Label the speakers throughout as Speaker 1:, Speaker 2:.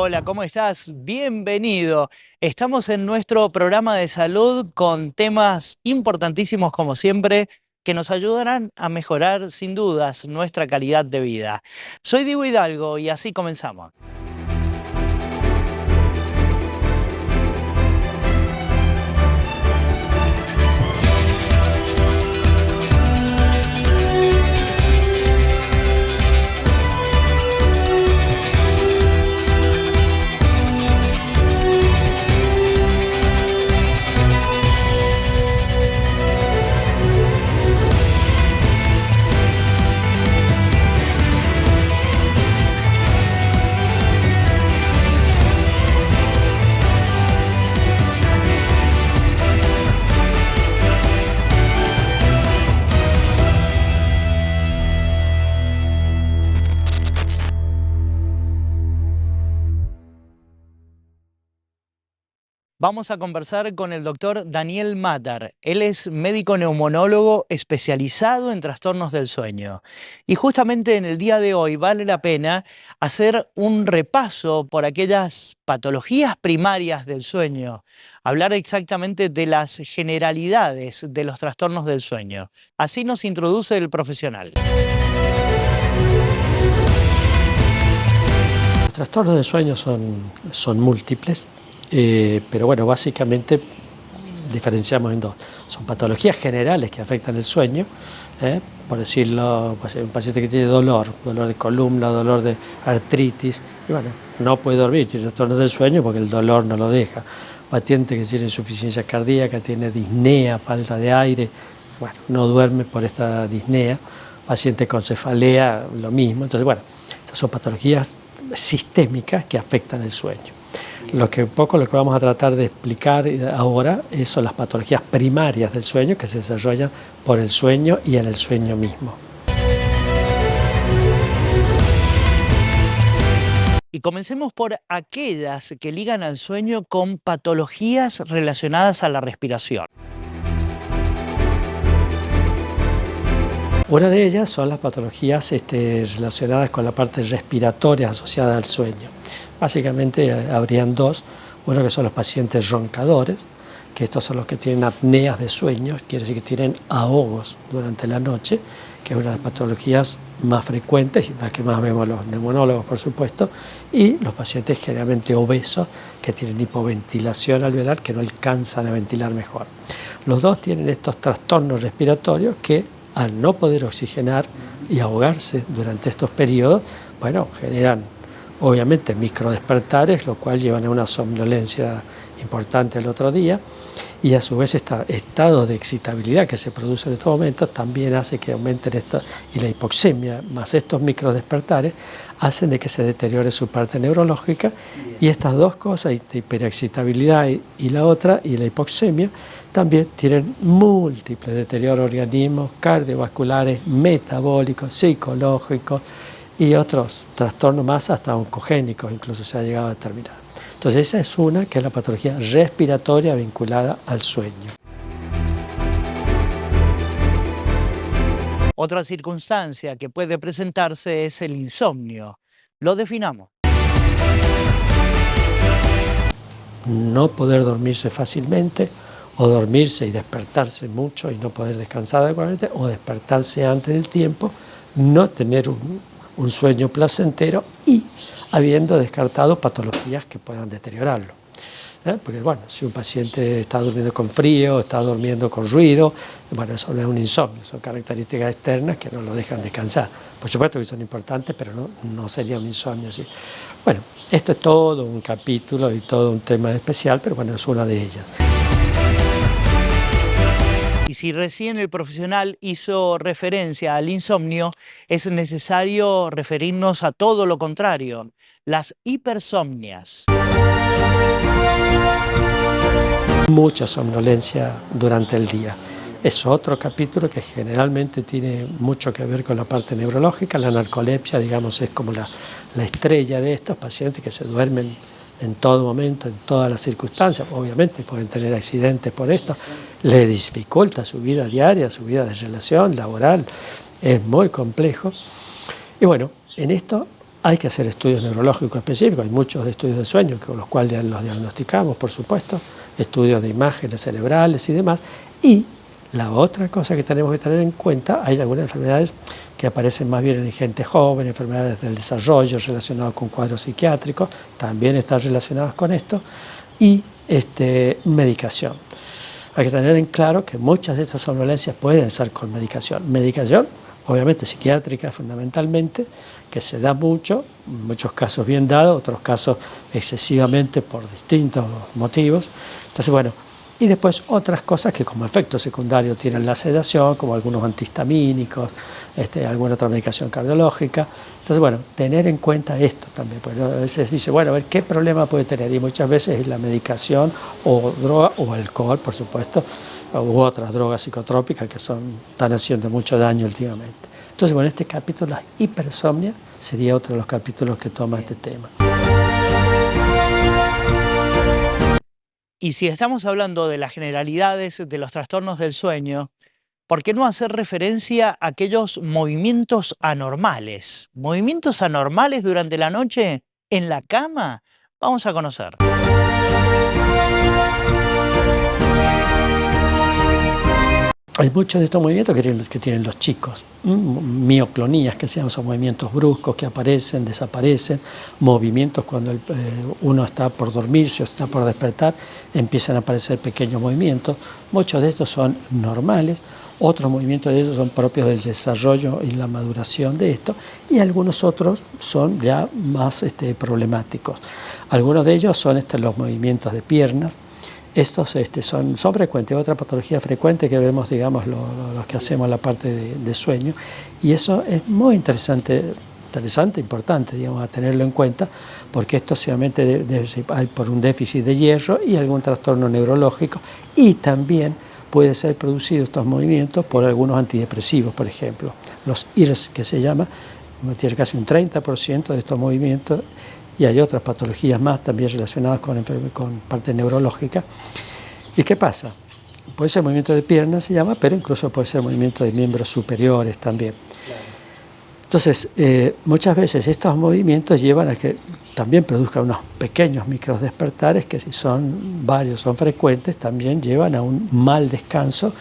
Speaker 1: Hola, ¿cómo estás? Bienvenido. Estamos en nuestro programa de salud con temas importantísimos como siempre que nos ayudarán a mejorar sin dudas nuestra calidad de vida. Soy Diego Hidalgo y así comenzamos. Vamos a conversar con el doctor Daniel Matar. Él es médico neumonólogo especializado en trastornos del sueño. Y justamente en el día de hoy vale la pena hacer un repaso por aquellas patologías primarias del sueño, hablar exactamente de las generalidades de los trastornos del sueño. Así nos introduce el profesional.
Speaker 2: Los trastornos del sueño son múltiples, pero bueno, básicamente diferenciamos en dos. Son patologías generales que afectan el sueño, por decirlo, un paciente que tiene dolor de columna, dolor de artritis, y bueno, no puede dormir, tiene trastornos del sueño porque el dolor no lo deja. Paciente que tiene insuficiencia cardíaca, tiene disnea, falta de aire, bueno, no duerme por esta disnea. Paciente con cefalea, lo mismo. Entonces, bueno, esas son patologías sistémicas que afectan el sueño. Lo que vamos a tratar de explicar ahora son las patologías primarias del sueño que se desarrollan por el sueño y en el sueño mismo.
Speaker 1: Y comencemos por aquellas que ligan al sueño con patologías relacionadas a la respiración.
Speaker 2: Una de ellas son las patologías relacionadas con la parte respiratoria asociada al sueño. Básicamente habrían dos, uno que son los pacientes roncadores, que estos son los que tienen apneas de sueño, quiere decir que tienen ahogos durante la noche, que es una de las patologías más frecuentes y las que más vemos los neumonólogos, por supuesto, y los pacientes generalmente obesos que tienen hipoventilación alveolar, que no alcanzan a ventilar mejor. Los dos tienen estos trastornos respiratorios que, al no poder oxigenar y ahogarse durante estos periodos, bueno, generan obviamente microdespertares, lo cual llevan a una somnolencia importante el otro día, y a su vez este estado de excitabilidad que se produce en estos momentos también hace que aumenten y la hipoxemia más estos microdespertares hacen de que se deteriore su parte neurológica, y estas dos cosas, la hiperexcitabilidad y la otra, y la hipoxemia, también tienen múltiples deterioros organismos cardiovasculares, metabólicos, psicológicos y otros trastornos más, hasta oncogénicos incluso se ha llegado a determinar. Entonces esa es una, que es la patología respiratoria vinculada al sueño.
Speaker 1: Otra circunstancia que puede presentarse es el insomnio. Lo definamos.
Speaker 2: No poder dormirse fácilmente, o dormirse y despertarse mucho y no poder descansar adecuadamente, o despertarse antes del tiempo, no tener un sueño placentero y habiendo descartado patologías que puedan deteriorarlo. Porque bueno, si un paciente está durmiendo con frío, está durmiendo con ruido, bueno, eso no es un insomnio, son características externas que no lo dejan descansar. Por supuesto que son importantes, pero no sería un insomnio así. Bueno, esto es todo un capítulo y todo un tema especial, pero bueno, es una de ellas.
Speaker 1: Y si recién el profesional hizo referencia al insomnio, es necesario referirnos a todo lo contrario, las hipersomnias.
Speaker 2: Mucha somnolencia durante el día. Es otro capítulo que generalmente tiene mucho que ver con la parte neurológica. La narcolepsia, digamos, es como la estrella de estos pacientes que se duermen en todo momento, en todas las circunstancias. Obviamente pueden tener accidentes por esto, le dificulta su vida diaria, su vida de relación laboral, es muy complejo. Y bueno, en esto Hay que hacer estudios neurológicos específicos, hay muchos estudios de sueño con los cuales los diagnosticamos, por supuesto, estudios de imágenes cerebrales y demás. Y la otra cosa que tenemos que tener en cuenta, hay algunas enfermedades que aparecen más bien en gente joven, enfermedades del desarrollo relacionadas con cuadros psiquiátricos, también están relacionadas con esto, y medicación. Hay que tener en claro que muchas de estas somnolencias pueden ser con medicación. Medicación, obviamente psiquiátrica fundamentalmente, que se da mucho, en muchos casos bien dado, otros casos excesivamente por distintos motivos. Entonces, bueno, y después otras cosas que como efecto secundario tienen la sedación, como algunos antihistamínicos, alguna otra medicación cardiológica. Entonces, bueno, tener en cuenta esto también, porque a veces dice, bueno, a ver, ¿qué problema puede tener? Y muchas veces es la medicación o droga o alcohol, por supuesto, u otras drogas psicotrópicas que están haciendo mucho daño últimamente. Entonces, bueno, este capítulo, la hipersomnia, sería otro de los capítulos que toma este tema.
Speaker 1: Y si estamos hablando de las generalidades de los trastornos del sueño, ¿por qué no hacer referencia a aquellos movimientos anormales? ¿Movimientos anormales durante la noche en la cama? Vamos a conocer.
Speaker 2: Hay muchos de estos movimientos que tienen los chicos, mioclonías, que se llaman, son movimientos bruscos que aparecen, desaparecen, movimientos cuando uno está por dormirse o está por despertar, empiezan a aparecer pequeños movimientos. Muchos de estos son normales, otros movimientos de ellos son propios del desarrollo y la maduración de esto, y algunos otros son ya más problemáticos. Algunos de ellos son los movimientos de piernas. Estos son frecuentes. Otra patología frecuente que vemos, digamos, los que hacemos la parte de sueño, y eso es muy interesante, importante, digamos, a tenerlo en cuenta, porque esto solamente hay por un déficit de hierro y algún trastorno neurológico, y también puede ser producido estos movimientos por algunos antidepresivos, por ejemplo, los IRS, que se llama, tiene casi un 30% de estos movimientos. Y hay otras patologías más también relacionadas con parte neurológica. ¿Y qué pasa? Puede ser movimiento de piernas, se llama, pero incluso puede ser movimiento de miembros superiores también. Claro. Entonces, muchas veces estos movimientos llevan a que también produzcan unos pequeños microdespertares que, si son varios, son frecuentes, también llevan a un mal descanso,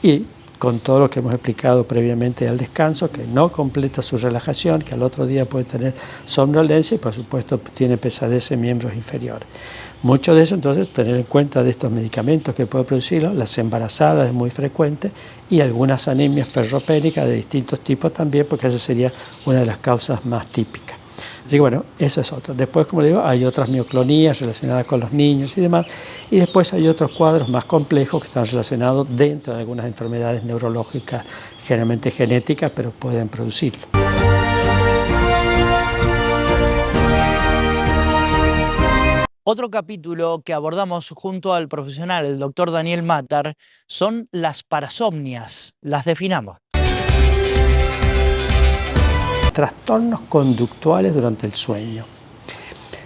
Speaker 2: y con todo lo que hemos explicado previamente al descanso, que no completa su relajación, que al otro día puede tener somnolencia y por supuesto tiene pesadez en miembros inferiores. Mucho de eso, entonces, tener en cuenta de estos medicamentos que puede producirlo. Las embarazadas es muy frecuente, y algunas anemias ferropénicas de distintos tipos también, porque esa sería una de las causas más típicas. Así que bueno, eso es otro. Después, como digo, hay otras mioclonías relacionadas con los niños y demás, y después hay otros cuadros más complejos que están relacionados dentro de algunas enfermedades neurológicas, generalmente genéticas, pero pueden producirlo.
Speaker 1: Otro capítulo que abordamos junto al profesional, el doctor Daniel Matar, son las parasomnias. Las definamos.
Speaker 2: Trastornos conductuales durante el sueño.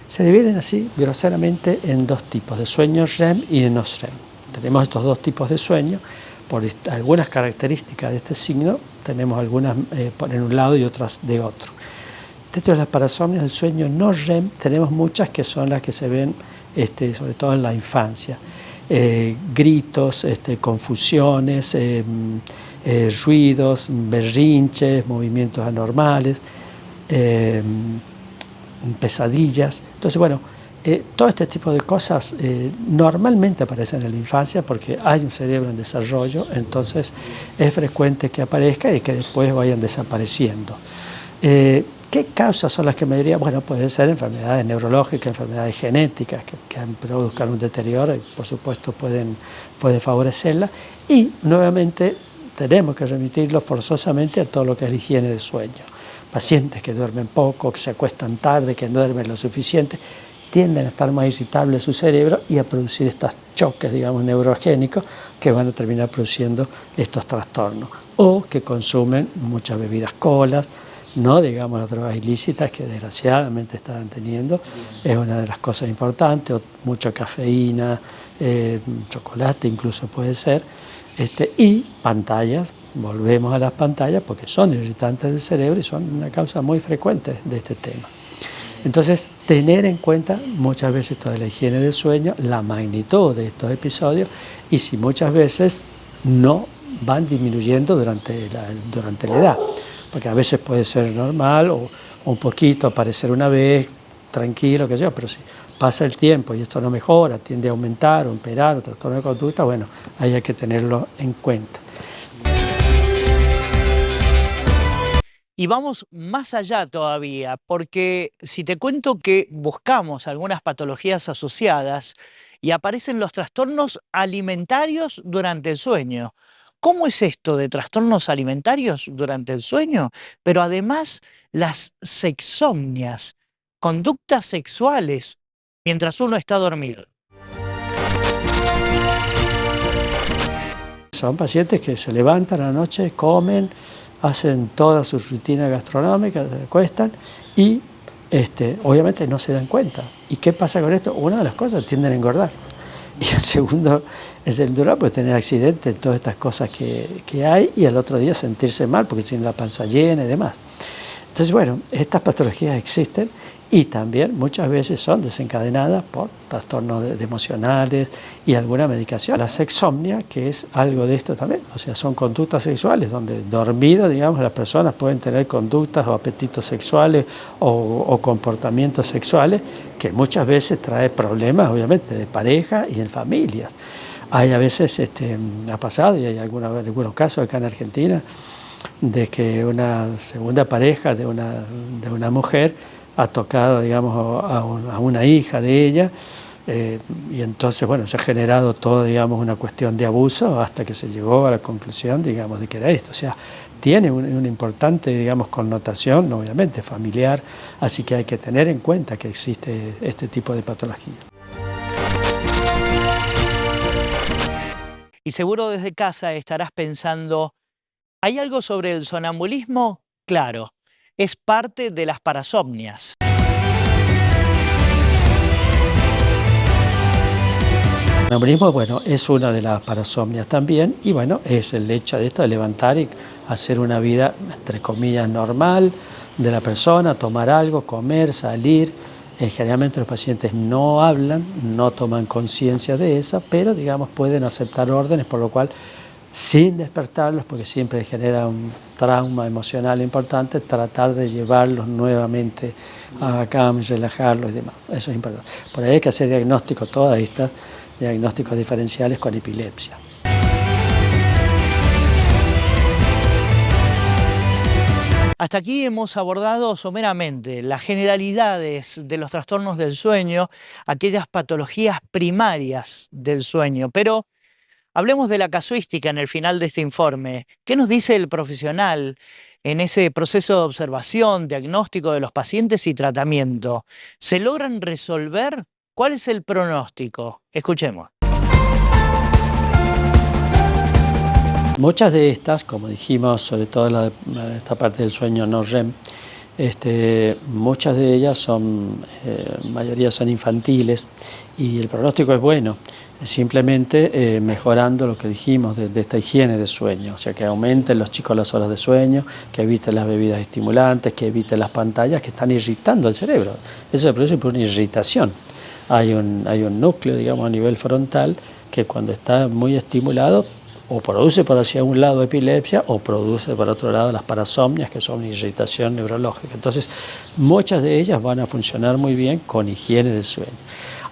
Speaker 2: Se dividen así, groseramente, en dos tipos, de sueño REM y de no REM. Tenemos estos dos tipos de sueño. Por algunas características de este signo, tenemos algunas en un lado y otras de otro. Dentro de las parasomnias del sueño no REM, tenemos muchas que son las que se ven sobre todo en la infancia. Gritos, confusiones, ruidos, berrinches, movimientos anormales, pesadillas. Entonces, bueno, todo este tipo de cosas normalmente aparecen en la infancia porque hay un cerebro en desarrollo, entonces es frecuente que aparezca y que después vayan desapareciendo. ¿Qué causas son las que me diría? Bueno, pueden ser enfermedades neurológicas, enfermedades genéticas que produzcan un deterioro y por supuesto pueden favorecerla, y nuevamente tenemos que remitirlo forzosamente a todo lo que es la higiene del sueño. Pacientes que duermen poco, que se acuestan tarde, que no duermen lo suficiente, tienden a estar más irritables su cerebro y a producir estos choques, digamos, neurogénicos que van a terminar produciendo estos trastornos. O que consumen muchas bebidas colas, no digamos las drogas ilícitas que desgraciadamente están teniendo, es una de las cosas importantes, o mucha cafeína, chocolate incluso puede ser, y pantallas. Volvemos a las pantallas porque son irritantes del cerebro y son una causa muy frecuente de este tema. Entonces, tener en cuenta muchas veces toda la higiene del sueño, la magnitud de estos episodios y si muchas veces no van disminuyendo durante la edad, porque a veces puede ser normal o un poquito aparecer una vez, tranquilo, que sea, pero si pasa el tiempo y esto no mejora, tiende a aumentar o empeorar o trastorno de conducta, bueno, ahí hay que tenerlo en cuenta.
Speaker 1: Y vamos más allá todavía, porque si te cuento que buscamos algunas patologías asociadas y aparecen los trastornos alimentarios durante el sueño. ¿Cómo es esto de trastornos alimentarios durante el sueño? Pero además las sexomnias, conductas sexuales mientras uno está dormido.
Speaker 2: Son pacientes que se levantan a la noche, comen, hacen toda su rutina gastronómica, se acuestan y obviamente no se dan cuenta. ¿Y qué pasa con esto? Una de las cosas, tienden a engordar. Y el segundo puede tener accidentes, todas estas cosas que hay y al otro día sentirse mal porque tiene la panza llena y demás. Entonces, bueno, estas patologías existen y también muchas veces son desencadenadas por trastornos emocionales y alguna medicación. La sexomnia, que es algo de esto también, o sea, son conductas sexuales donde dormidas, digamos, las personas pueden tener conductas o apetitos sexuales o comportamientos sexuales que muchas veces trae problemas, obviamente, de pareja y en familia. Hay a veces, ha pasado, y hay algunos casos acá en Argentina, de que una segunda pareja de una mujer ha tocado, digamos, a una hija de ella, y entonces, bueno, se ha generado todo, digamos, una cuestión de abuso hasta que se llegó a la conclusión, digamos, de que era esto. O sea, tiene una importante, digamos, connotación, obviamente, familiar, así que hay que tener en cuenta que existe este tipo de patología.
Speaker 1: Y seguro desde casa estarás pensando, ¿hay algo sobre el sonambulismo? Claro, es parte de las parasomnias.
Speaker 2: El sonambulismo, bueno, es una de las parasomnias también y bueno, es el hecho de esto de levantar y hacer una vida, entre comillas, normal de la persona, tomar algo, comer, salir. Generalmente los pacientes no hablan, no toman conciencia de eso, pero digamos pueden aceptar órdenes, por lo cual sin despertarlos, porque siempre genera un trauma emocional importante, tratar de llevarlos nuevamente a la cama, relajarlos y demás. Eso es importante. Por ahí hay que hacer diagnóstico, todas estas diagnósticos diferenciales con epilepsia.
Speaker 1: Hasta aquí hemos abordado someramente las generalidades de los trastornos del sueño, aquellas patologías primarias del sueño, pero hablemos de la casuística en el final de este informe. ¿Qué nos dice el profesional en ese proceso de observación, diagnóstico de los pacientes y tratamiento? ¿Se logran resolver? ¿Cuál es el pronóstico? Escuchemos.
Speaker 2: Muchas de estas, como dijimos, sobre todo esta parte del sueño no REM, muchas de ellas mayoría son infantiles y el pronóstico es bueno, simplemente mejorando lo que dijimos de esta higiene de sueño, o sea que aumenten los chicos las horas de sueño, que eviten las bebidas estimulantes, que eviten las pantallas que están irritando el cerebro. Eso se produce por una irritación. Hay un núcleo, digamos, a nivel frontal que cuando está muy estimulado o produce por hacia un lado epilepsia o produce por otro lado las parasomnias, que son irritación neurológica. Entonces, muchas de ellas van a funcionar muy bien con higiene del sueño.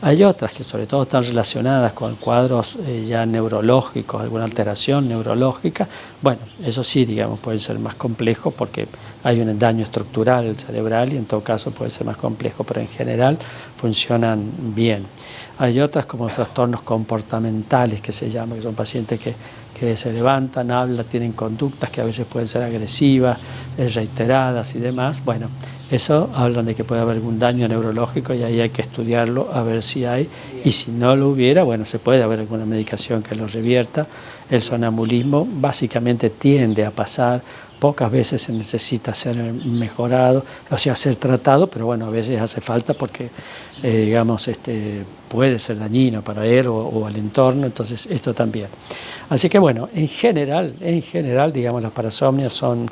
Speaker 2: Hay otras que sobre todo están relacionadas con cuadros ya neurológicos, alguna alteración neurológica. Bueno, eso sí, digamos, puede ser más complejo porque hay un daño estructural cerebral y en todo caso puede ser más complejo, pero en general funcionan bien. Hay otras como trastornos comportamentales que se llaman, que son pacientes que se levantan, hablan, tienen conductas que a veces pueden ser agresivas, reiteradas y demás. Bueno, eso hablan de que puede haber algún daño neurológico y ahí hay que estudiarlo a ver si hay. Y si no lo hubiera, bueno, se puede haber alguna medicación que lo revierta. El sonambulismo básicamente tiende a pasar pocas veces se necesita ser mejorado, o sea, ser tratado, pero bueno, a veces hace falta porque, digamos, puede ser dañino para él o al entorno, entonces esto también. Así que bueno, en general, digamos, las parasomnias son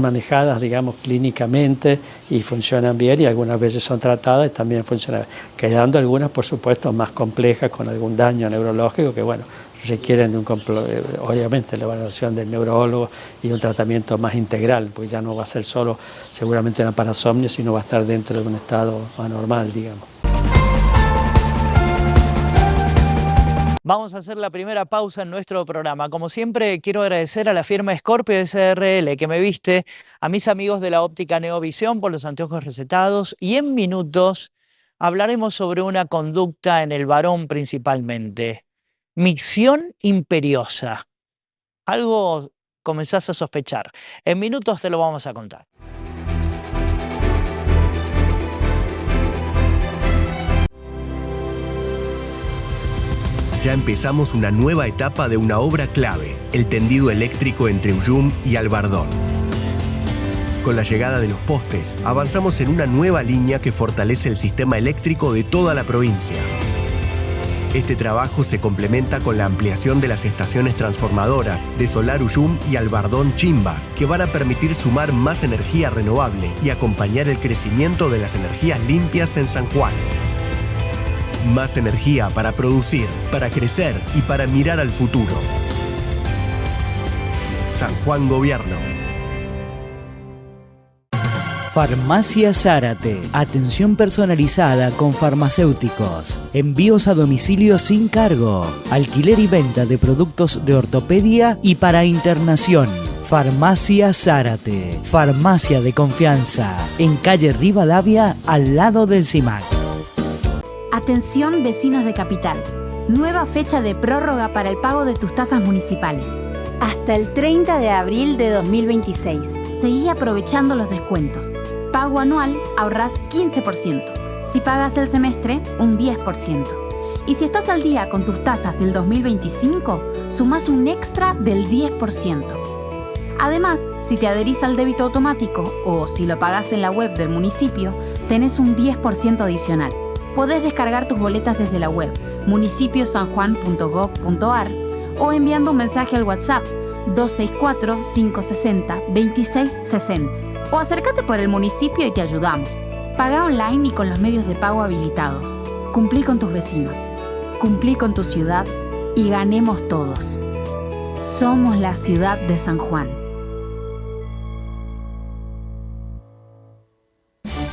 Speaker 2: manejadas, digamos, clínicamente y funcionan bien, y algunas veces son tratadas y también funcionan, quedando algunas, por supuesto, más complejas con algún daño neurológico que, bueno, requieren obviamente la evaluación del neurólogo y un tratamiento más integral, porque ya no va a ser solo seguramente una parasomnia, sino va a estar dentro de un estado anormal, digamos.
Speaker 1: Vamos a hacer la primera pausa en nuestro programa. Como siempre, quiero agradecer a la firma Scorpio SRL que me viste, a mis amigos de la óptica Neovisión por los anteojos recetados, y en minutos hablaremos sobre una conducta en el varón principalmente. Micción imperiosa. Algo comenzás a sospechar. En minutos te lo vamos a contar.
Speaker 3: Ya empezamos una nueva etapa de una obra clave, el tendido eléctrico entre Ullum y Albardón. Con la llegada de los postes, avanzamos en una nueva línea que fortalece el sistema eléctrico de toda la provincia. Este trabajo se complementa con la ampliación de las estaciones transformadoras de Solar Ullum y Albardón Chimbas, que van a permitir sumar más energía renovable y acompañar el crecimiento de las energías limpias en San Juan. Más energía para producir, para crecer y para mirar al futuro. San Juan Gobierno.
Speaker 4: Farmacia Zárate. Atención personalizada con farmacéuticos. Envíos a domicilio sin cargo. Alquiler y venta de productos de ortopedia y para internación. Farmacia Zárate. Farmacia de confianza. En calle Rivadavia, al lado del CIMAC.
Speaker 5: Atención vecinos de Capital. Nueva fecha de prórroga para el pago de tus tasas municipales. Hasta el 30 de abril de 2026. Seguí aprovechando los descuentos. Pago anual, ahorrás 15%. Si pagas el semestre, un 10%. Y si estás al día con tus tasas del 2025, sumás un extra del 10%. Además, si te adherís al débito automático o si lo pagás en la web del municipio, tenés un 10% adicional. Podés descargar tus boletas desde la web municipiosanjuan.gov.ar o enviando un mensaje al WhatsApp 264-560-2660 o acércate por el municipio y te ayudamos. Paga online y con los medios de pago habilitados. Cumplí con tus vecinos, cumplí con tu ciudad y ganemos todos. Somos la ciudad de San Juan.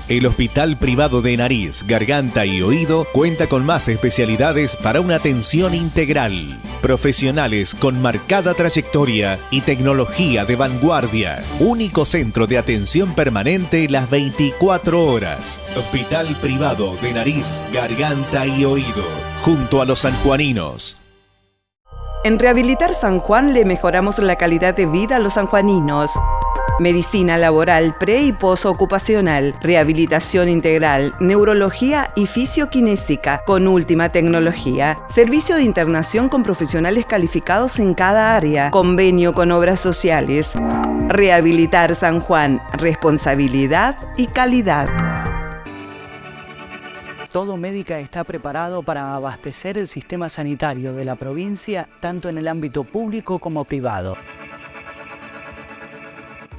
Speaker 6: El Hospital Privado de Nariz, Garganta y Oído cuenta con más especialidades para una atención integral. Profesionales con marcada trayectoria y tecnología de vanguardia. Único centro de atención permanente las 24 horas. Hospital Privado de Nariz, Garganta y Oído. Junto a los sanjuaninos.
Speaker 7: En Rehabilitar San Juan le mejoramos la calidad de vida a los sanjuaninos. Medicina laboral pre- y posocupacional, rehabilitación integral, neurología y fisioquinésica con última tecnología. Servicio de internación con profesionales calificados en cada área. Convenio con obras sociales. Rehabilitar San Juan, responsabilidad y calidad.
Speaker 1: Todo Médica está preparado para abastecer el sistema sanitario de la provincia, tanto en el ámbito público como privado.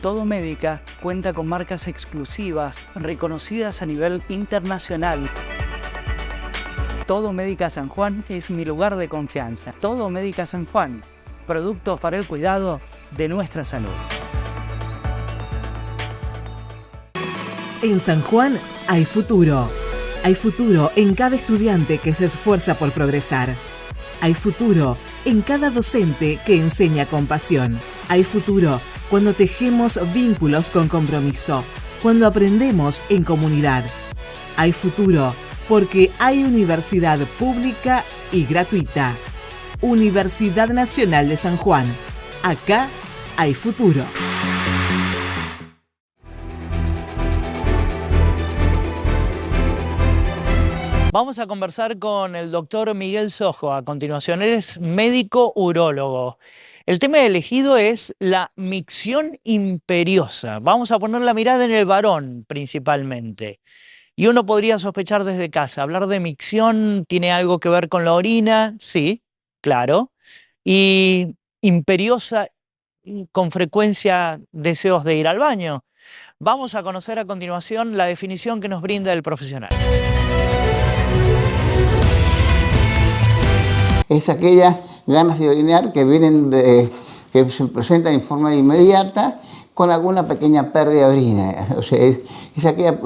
Speaker 1: Todo Médica cuenta con marcas exclusivas, reconocidas a nivel internacional. Todo Médica San Juan es mi lugar de confianza. Todo Médica San Juan, productos para el cuidado de nuestra salud.
Speaker 8: En San Juan hay futuro. Hay futuro en cada estudiante que se esfuerza por progresar. Hay futuro en cada docente que enseña con pasión. Hay futuro cuando tejemos vínculos con compromiso, cuando aprendemos en comunidad. Hay futuro porque hay universidad pública y gratuita. Universidad Nacional de San Juan. Acá hay futuro.
Speaker 1: Vamos a conversar con el doctor Miguel Sojo a continuación. Él es médico urólogo. El tema elegido es la micción imperiosa. Vamos a poner la mirada en el varón principalmente. Y uno podría sospechar desde casa, hablar de micción tiene algo que ver con la orina, sí, claro. Y imperiosa, con frecuencia deseos de ir al baño. Vamos a conocer a continuación la definición que nos brinda el profesional.
Speaker 9: Es aquellas ganas de orinar que que se presentan en forma inmediata con alguna pequeña pérdida de orina. O sea, es aquella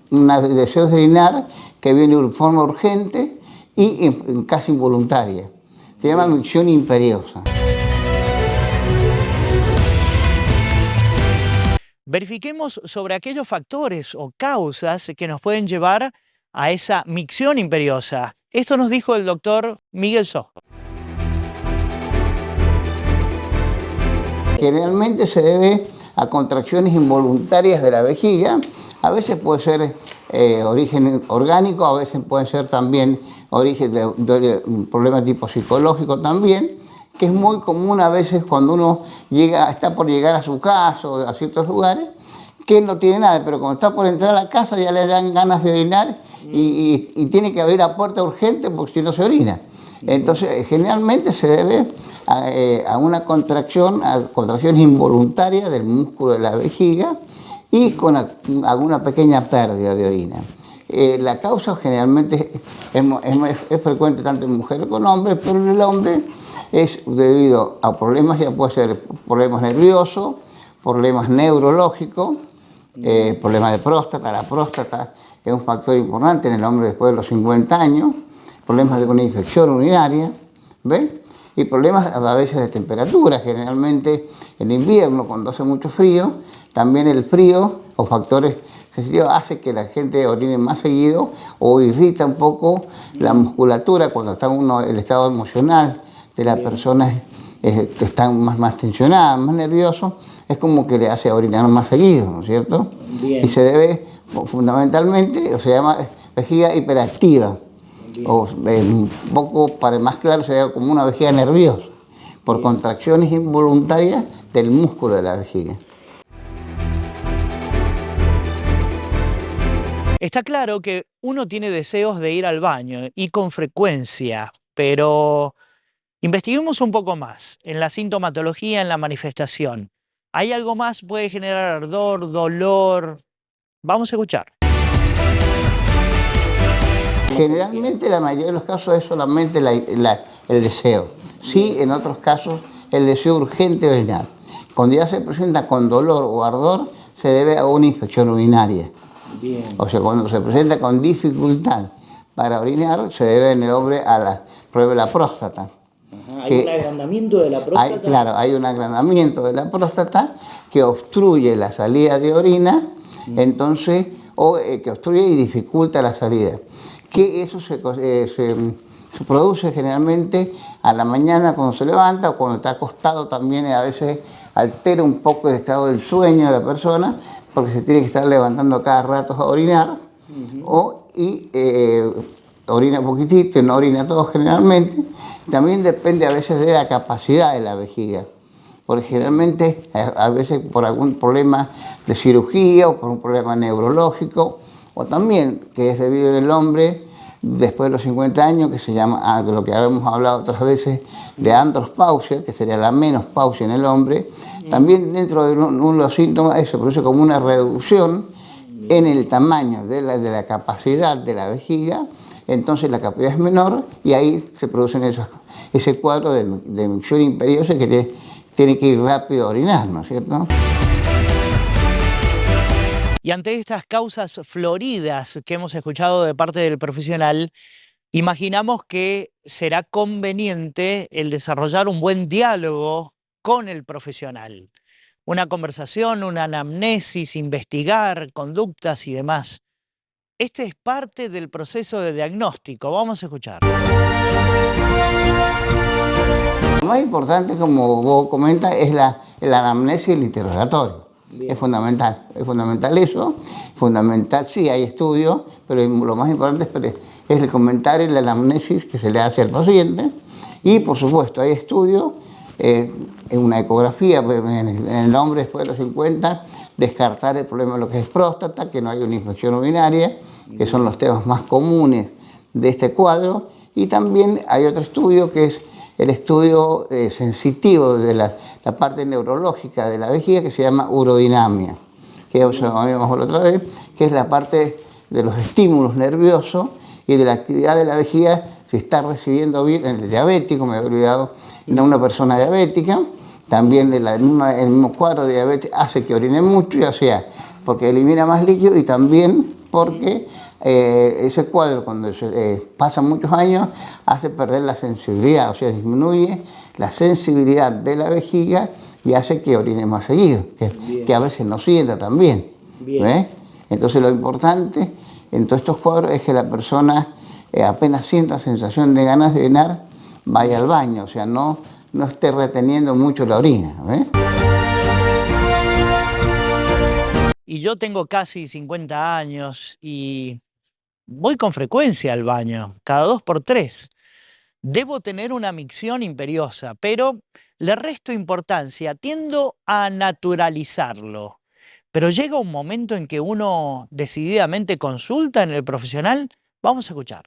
Speaker 9: una deseo de orinar que viene de forma urgente y casi involuntaria. Se llama micción imperiosa.
Speaker 1: Verifiquemos sobre aquellos factores o causas que nos pueden llevar a esa micción imperiosa. Esto nos dijo el doctor Miguel Sojo.
Speaker 9: Generalmente se debe a contracciones involuntarias de la vejiga. A veces puede ser origen orgánico, a veces puede ser también origen de un problema tipo psicológico también, que es muy común a veces cuando uno está por llegar a su casa o a ciertos lugares, que no tiene nada, pero cuando está por entrar a la casa ya le dan ganas de orinar y tiene que abrir la puerta urgente porque si no se orina. Entonces, generalmente se debe a una contracción, a contracciones involuntarias del músculo de la vejiga y con alguna pequeña pérdida de orina. La causa generalmente es frecuente tanto en mujeres como en hombres, pero en el hombre es debido a problemas, ya puede ser problemas nerviosos, problemas neurológicos, problemas de próstata. La próstata es un factor importante en el hombre después de los 50 años, problemas de una infección urinaria, ¿ves? Y problemas a veces de temperatura, generalmente en invierno cuando hace mucho frío, también el frío o factores sensitivos hace que la gente orine más seguido o irrita un poco la musculatura cuando está el estado emocional de la persona que está más tensionada, más nervioso, es como que le hace orinar más seguido, ¿no es cierto? Bien. Y se debe fundamentalmente, o se llama vejiga hiperactiva. O un poco, para más claro, se ve como una vejiga nerviosa, por contracciones involuntarias del músculo de la vejiga.
Speaker 1: Está claro que uno tiene deseos de ir al baño y con frecuencia, pero investiguemos un poco más en la sintomatología, en la manifestación. ¿Hay algo más? ¿Puede generar ardor, dolor? Vamos a escuchar.
Speaker 9: Generalmente la mayoría de los casos es solamente el deseo. Sí, en otros casos el deseo urgente de orinar. Cuando ya se presenta con dolor o ardor, se debe a una infección urinaria. Bien. O sea, cuando se presenta con dificultad para orinar, se debe en el hombre a la prueba de la próstata.
Speaker 1: Ajá, ¿hay un agrandamiento de la próstata?
Speaker 9: Claro, hay un agrandamiento de la próstata que obstruye la salida de orina, entonces, que obstruye y dificulta la salida. Que eso se produce generalmente a la mañana cuando se levanta o cuando está acostado, también a veces altera un poco el estado del sueño de la persona porque se tiene que estar levantando cada rato a orinar orina un poquitito y no orina todo generalmente. También depende a veces de la capacidad de la vejiga, porque generalmente a veces por algún problema de cirugía o por un problema neurológico, o también que es debido en el hombre después de los 50 años, que se llama, de lo que habíamos hablado otras veces, de andropausia, que sería la menopausia en el hombre. También dentro de uno de los síntomas se produce como una reducción en el tamaño de la capacidad de la vejiga, entonces la capacidad es menor y ahí se producen ese cuadro de micción imperiosa que tiene que ir rápido a orinar, ¿no es cierto?
Speaker 1: Y ante estas causas floridas que hemos escuchado de parte del profesional, imaginamos que será conveniente el desarrollar un buen diálogo con el profesional. Una conversación, una anamnesis, investigar conductas y demás. Este es parte del proceso de diagnóstico. Vamos a escuchar.
Speaker 9: Lo más importante, como vos comentas, es la anamnesis y el interrogatorio. Bien. Es fundamental eso, fundamental, sí, hay estudios, pero lo más importante es el comentario y la anamnesis que se le hace al paciente. Y por supuesto hay estudios en una ecografía, en el hombre después de los 50, descartar el problema de lo que es próstata, que no hay una infección urinaria, que son los temas más comunes de este cuadro. Y también hay otro estudio que es el estudio sensitivo de la parte neurológica de la vejiga, que se llama urodinamia, que ya habíamos la otra vez, que es la parte de los estímulos nerviosos y de la actividad de la vejiga, si está recibiendo bien. En el diabético, me he olvidado, en una persona diabética, también el mismo cuadro de diabetes hace que orine mucho, ya sea porque elimina más líquido y también porque ese cuadro, cuando pasan muchos años, hace perder la sensibilidad, o sea, disminuye la sensibilidad de la vejiga y hace que orine más seguido, que a veces no sienta también. ¿Ves? Entonces lo importante en todos estos cuadros es que la persona apenas sienta sensación de ganas de orinar, vaya al baño, o sea, no esté reteniendo mucho la orina. ¿Ves?
Speaker 1: Y yo tengo casi 50 años y voy con frecuencia al baño, cada 2 por 3. Debo tener una micción imperiosa, pero le resto importancia, tiendo a naturalizarlo. Pero llega un momento en que uno decididamente consulta en el profesional. Vamos a escuchar.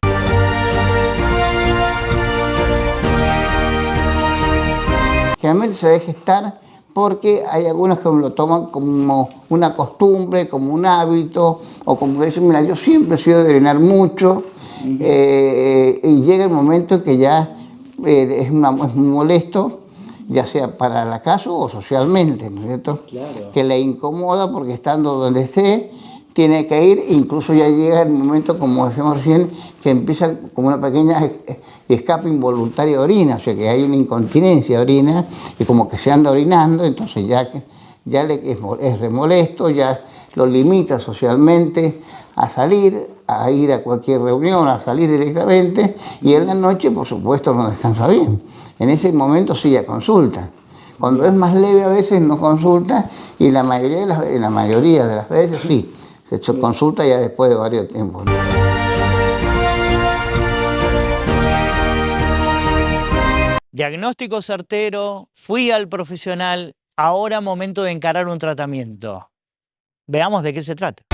Speaker 9: Generalmente se deja estar porque hay algunos que lo toman como una costumbre, como un hábito, o como que dicen, mira, yo siempre he sido de orinar mucho, y llega el momento en que ya es muy molesto, ya sea para la casa o socialmente, ¿no es cierto? Claro. Que le incomoda porque estando donde esté, tiene que ir, incluso ya llega el momento, como decíamos recién, que empieza como una pequeña escape involuntaria de orina, o sea que hay una incontinencia de orina y como que se anda orinando, entonces ya es remolesto, ya lo limita socialmente a salir, a ir a cualquier reunión, a salir directamente, y en la noche, por supuesto, no descansa bien. En ese momento sí ya consulta. Cuando es más leve a veces no consulta, y la mayoría de las veces sí, se consulta ya después de varios tiempos.
Speaker 1: Diagnóstico certero, fui al profesional, ahora momento de encarar un tratamiento. Veamos de qué se trata.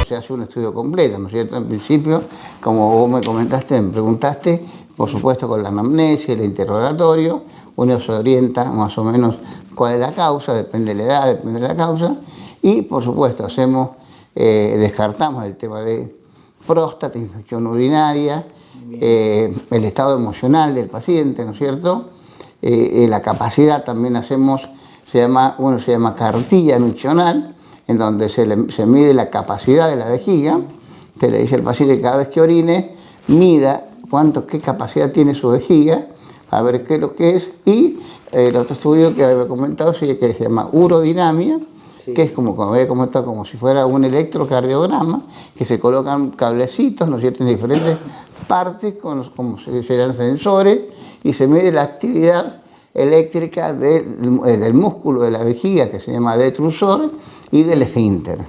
Speaker 9: Se hace un estudio completo, ¿no es cierto? En principio, como vos me preguntaste, por supuesto con la anamnesia, el interrogatorio, uno se orienta más o menos cuál es la causa, depende de la edad, depende de la causa, y por supuesto descartamos el tema de próstata, infección urinaria, el estado emocional del paciente, ¿no es cierto? La capacidad también hacemos, se llama cartilla miccional, en donde se mide la capacidad de la vejiga, se le dice al paciente que cada vez que orine, mida qué capacidad tiene su vejiga, a ver qué es lo que es, y el otro estudio que había comentado que se llama urodinamia, sí, que es como había comentado, como si fuera un electrocardiograma, que se colocan cablecitos, ¿no es cierto?, en diferentes partes, como si sean sensores, y se mide la actividad eléctrica del músculo de la vejiga, que se llama detrusor, y del esfínter.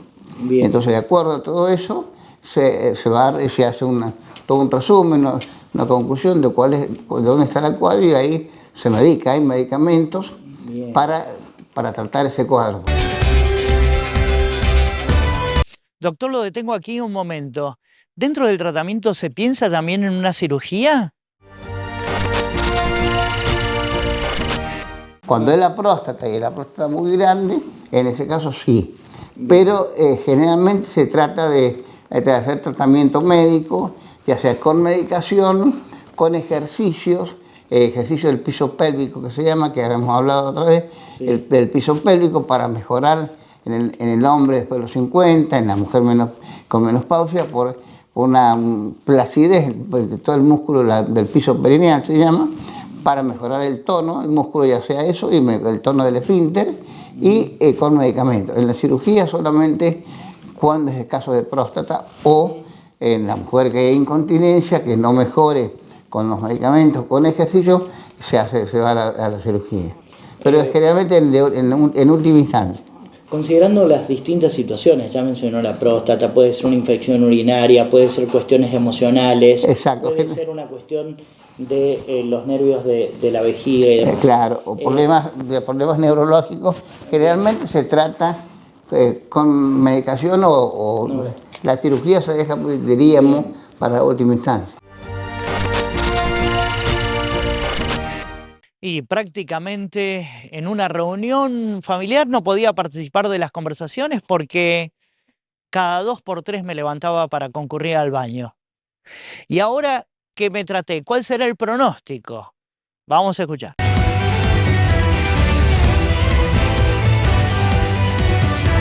Speaker 9: Bien. Entonces, de acuerdo a todo eso, se hace todo un resumen, una conclusión de dónde está el cuadro, y ahí se medica, hay medicamentos para tratar ese cuadro.
Speaker 1: Doctor, lo detengo aquí un momento. ¿Dentro del tratamiento se piensa también en una cirugía?
Speaker 9: Cuando es la próstata y es la próstata muy grande, en ese caso sí. Pero generalmente se trata de hacer tratamiento médico, ya sea con medicación, con ejercicio del piso pélvico que se llama, que habíamos hablado otra vez, sí, el piso pélvico para mejorar en el hombre después de los 50, en la mujer con menopausia, por una placidez de todo el músculo del piso perineal se llama, para mejorar el tono, el músculo ya sea eso, y el tono del esfínter, y con medicamentos. En la cirugía solamente cuando es el caso de próstata, o en la mujer que hay incontinencia, que no mejore con los medicamentos, con ejercicio, se va a la cirugía. Pero generalmente en última instancia.
Speaker 1: Considerando las distintas situaciones, ya mencionó la próstata, puede ser una infección urinaria, puede ser cuestiones emocionales,
Speaker 9: exacto,
Speaker 1: puede ser una cuestión de los nervios de la vejiga y demás.
Speaker 9: Claro, o problemas neurológicos, generalmente se trata con medicación o la cirugía se deja, diríamos, para la última instancia.
Speaker 1: Y prácticamente en una reunión familiar no podía participar de las conversaciones porque cada 2 por 3 me levantaba para concurrir al baño. Y ahora que me traté, ¿cuál será el pronóstico? Vamos a escuchar.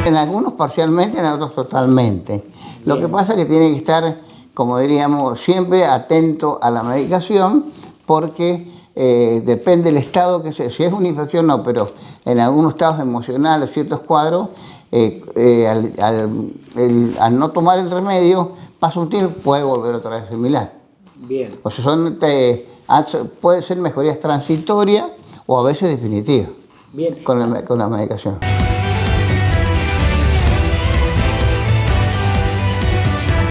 Speaker 9: En algunos parcialmente, en otros totalmente. Lo que pasa es que tiene que estar, como diríamos, siempre atento a la medicación, porque depende del estado que sea. Si es una infección, no, pero en algunos estados emocionales, ciertos cuadros, al no tomar el remedio, pasa un tiempo, puede volver otra vez similar.
Speaker 1: Bien.
Speaker 9: O sea, puede ser mejorías transitorias o a veces definitivas.
Speaker 1: Bien.
Speaker 9: Con la medicación.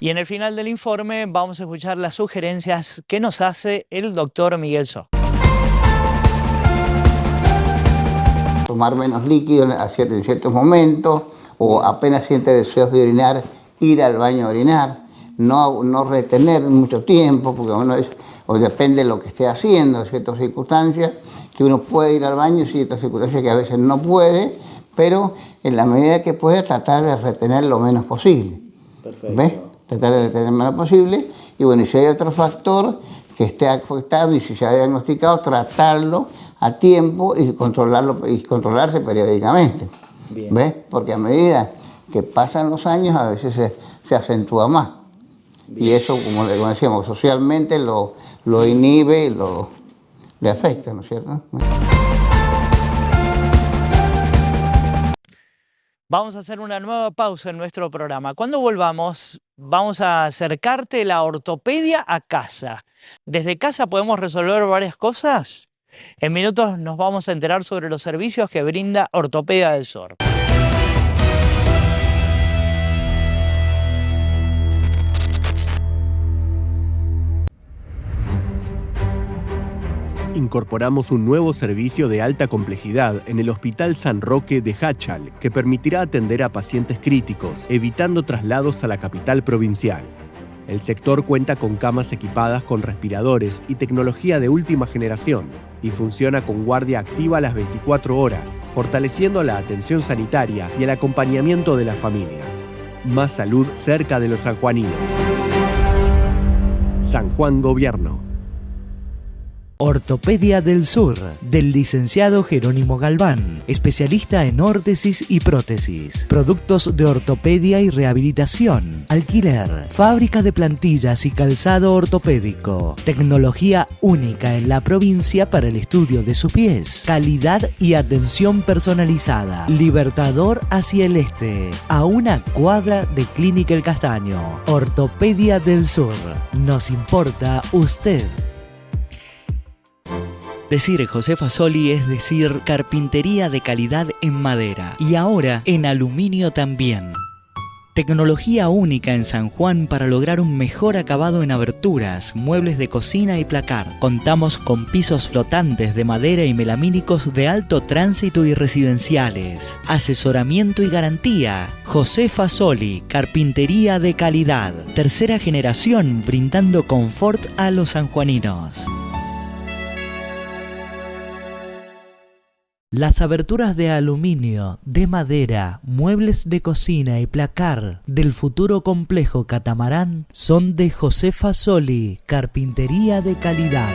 Speaker 1: Y en el final del informe vamos a escuchar las sugerencias que nos hace el doctor Miguel So.
Speaker 9: Tomar menos líquido en ciertos momentos, o apenas siente deseos de orinar, ir al baño a orinar, no retener mucho tiempo, porque o depende de lo que esté haciendo, ciertas circunstancias, que uno puede ir al baño, ciertas circunstancias que a veces no puede, pero en la medida que puede tratar de retener lo menos posible.
Speaker 1: Perfecto.
Speaker 9: ¿Ves? Tratar de retener lo menos posible, y bueno, y si hay otro factor que esté afectado y si se ha diagnosticado, tratarlo a tiempo y controlarse periódicamente.
Speaker 1: Bien.
Speaker 9: ¿Ves? Porque a medida que pasan los años a veces se acentúa más. Bien. Y eso, como decíamos, socialmente lo inhibe y le afecta, ¿no es cierto?
Speaker 1: Vamos a hacer una nueva pausa en nuestro programa. Cuando volvamos, vamos a acercarte la ortopedia a casa. ¿Desde casa podemos resolver varias cosas? En minutos nos vamos a enterar sobre los servicios que brinda Ortopedia del Sur.
Speaker 3: Incorporamos un nuevo servicio de alta complejidad en el Hospital San Roque de Jáchal, que permitirá atender a pacientes críticos, evitando traslados a la capital provincial. El sector cuenta con camas equipadas con respiradores y tecnología de última generación, y funciona con guardia activa las 24 horas, fortaleciendo la atención sanitaria y el acompañamiento de las familias. Más salud cerca de los sanjuaninos. San Juan Gobierno.
Speaker 4: Ortopedia del Sur, del licenciado Jerónimo Galván, especialista en órtesis y prótesis, productos de ortopedia y rehabilitación, alquiler, fábrica de plantillas y calzado ortopédico, tecnología única en la provincia para el estudio de sus pies, calidad y atención personalizada, Libertador hacia el este, a una cuadra de Clínica El Castaño. Ortopedia del Sur, nos importa usted. Decir José Fasoli es decir carpintería de calidad en madera y ahora en aluminio también. Tecnología única en San Juan para lograr un mejor acabado en aberturas, muebles de cocina y placar. Contamos con pisos flotantes de madera y melamínicos de alto tránsito y residenciales. Asesoramiento y garantía. José Fasoli, carpintería de calidad. Tercera generación brindando confort a los sanjuaninos. Las aberturas de aluminio, de madera, muebles de cocina y placar del futuro complejo Catamarán son de José Fasoli, carpintería de calidad.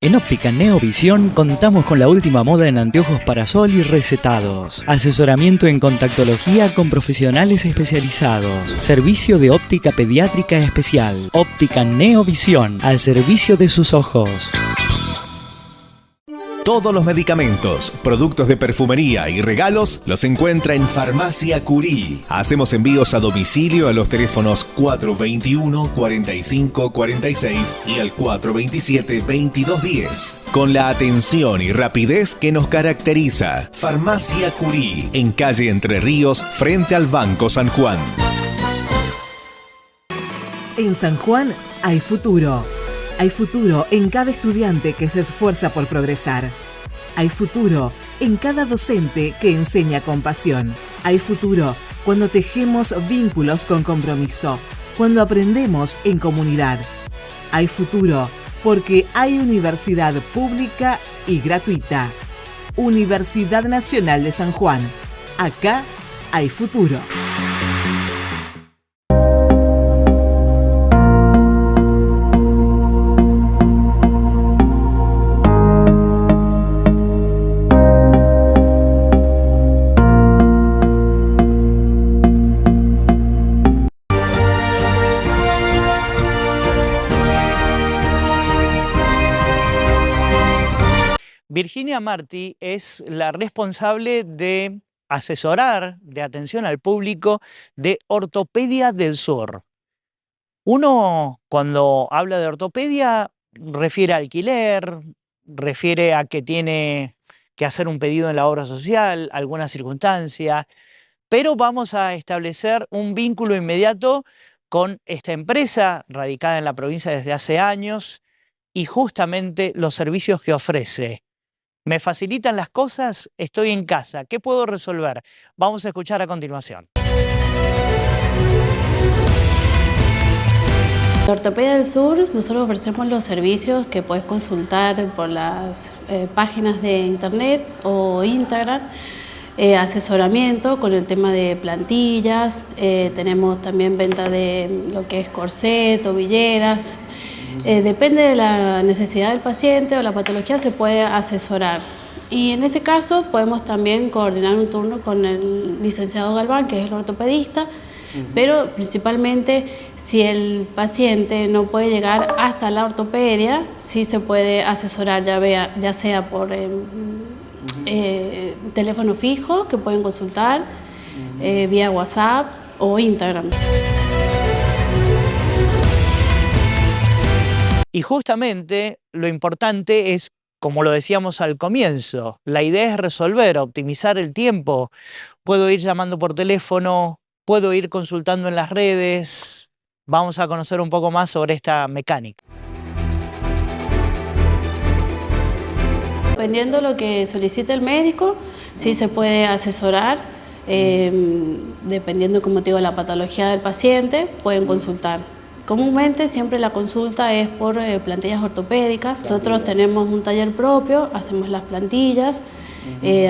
Speaker 4: En Óptica Neovisión contamos con la última moda en anteojos para sol y recetados. Asesoramiento en contactología con profesionales especializados. Servicio de óptica pediátrica especial. Óptica Neovisión, al servicio de sus ojos.
Speaker 6: Todos los medicamentos, productos de perfumería y regalos los encuentra en Farmacia Curí. Hacemos envíos a domicilio a los teléfonos 421-4546 y al 427-2210. Con la atención y rapidez que nos caracteriza. Farmacia Curí, en calle Entre Ríos, frente al Banco San Juan.
Speaker 8: En San Juan hay futuro. Hay futuro en cada estudiante que se esfuerza por progresar. Hay futuro en cada docente que enseña con pasión. Hay futuro cuando tejemos vínculos con compromiso, cuando aprendemos en comunidad. Hay futuro porque hay universidad pública y gratuita. Universidad Nacional de San Juan. Acá hay futuro.
Speaker 1: Virginia Martí es la responsable de asesorar, de atención al público de Ortopedia del Sur. Uno, cuando habla de ortopedia, refiere a alquiler, refiere a que tiene que hacer un pedido en la obra social, alguna circunstancia, pero vamos a establecer un vínculo inmediato con esta empresa radicada en la provincia desde hace años y justamente los servicios que ofrece. ¿Me facilitan las cosas? Estoy en casa. ¿Qué puedo resolver? Vamos a escuchar a continuación.
Speaker 10: En Ortopedia del Sur nosotros ofrecemos los servicios que puedes consultar por las páginas de internet o Instagram, asesoramiento con el tema de plantillas, tenemos también venta de lo que es corset, tobilleras. Depende de la necesidad del paciente o la patología, se puede asesorar. Y en ese caso podemos también coordinar un turno con el licenciado Galván, que es el ortopedista, pero principalmente si el paciente no puede llegar hasta la ortopedia, sí se puede asesorar ya sea por teléfono fijo, que pueden consultar, vía WhatsApp o Instagram.
Speaker 1: Y justamente lo importante es, como lo decíamos al comienzo, la idea es resolver, optimizar el tiempo. Puedo ir llamando por teléfono, puedo ir consultando en las redes. Vamos a conocer un poco más sobre esta mecánica.
Speaker 10: Dependiendo de lo que solicite el médico, sí se puede asesorar. Dependiendo, como te digo, la patología del paciente, pueden consultar. Comúnmente siempre la consulta es por plantillas ortopédicas. Nosotros tenemos un taller propio, hacemos las plantillas,